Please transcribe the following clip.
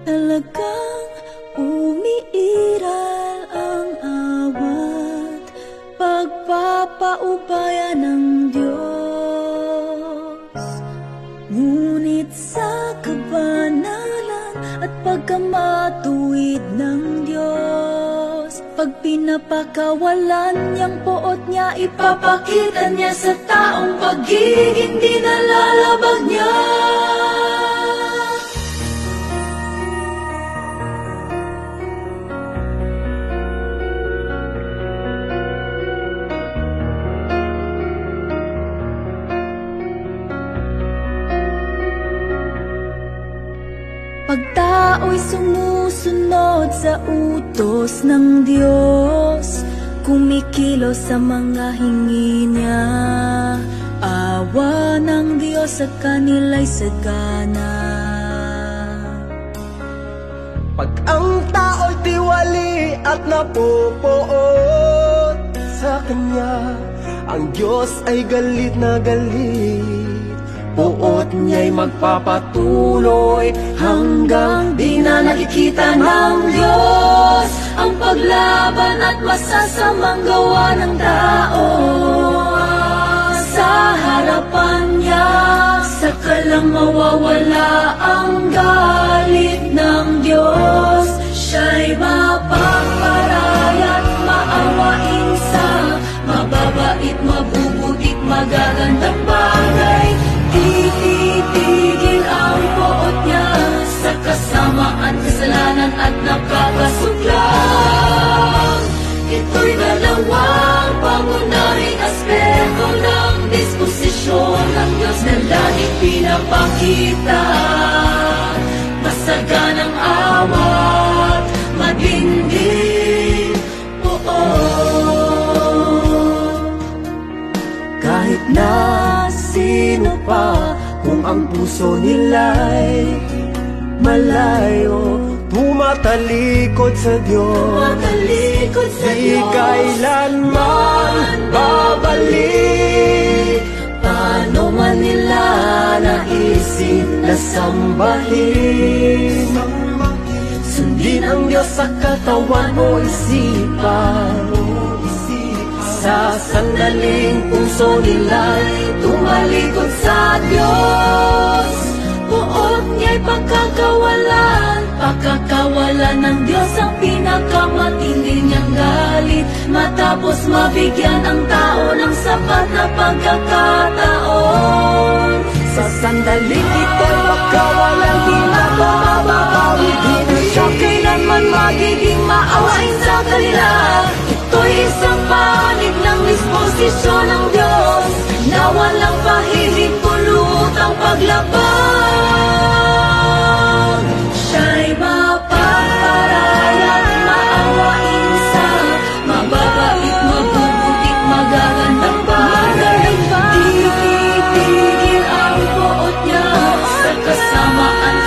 Talagang umiiral ang awat, pagpapaubaya ng Diyos. Ngunit sa kabanalan at pagkamatuwid ng Diyos, pag pinapakawalan niyang poot niya, ipapakita niya sa taong pagiging di nalalabag niya. Pag tao'y sumusunod sa utos ng Diyos, kumikilos sa mga hingi niya, awa ng Diyos sa kanila'y sagana. Pag ang tao'y tiwali at napupuot sa Kanya, ang Diyos ay galit na galit. Puot niya'y magpapatuloy hanggang di na nakikita ng Diyos ang paglaban at masasamang gawa ng tao. Sa harapan niya, saka lang mawawala ang galit ng Diyos. Siya'y mapagparayat, maawain sa mababait, mabubutit, magagandang bagay. Tititigil ang poot niya sa kasamaan, kasalanan at nakakasuklang. Ito'y dalawang pangunahing aspeto ng disposisyon ng Diyos na laging pinapakita. Masaganang awat, matinding poot. Kahit na sino pa, kung ang puso nila'y malayo, tumatalikod sa Diyos, di kailanman babalik. Paano man nila naisin na sambahin, sundin ang Diyos sa katawan o isipan. Sa sandaling puso nila'y tumalikod sa Diyos. Puot niya'y pakakawalan ng Diyos ang pinakamatindi niyang galit. Matapos mabigyan ang tao ng sapat na pagkakataon. Sa sandaling ito'y pagkawalang mababawi, di na siya Kailanman magiging maawain sa kanila. Ito'y isang panig ng disposisyon ng Diyos na walang pahihintulutang paglabag. Siya'y mapagparayat, maawain sa mababait, mabubutit, magagandang bagay. Titigil ang poot niya sa kasamaan,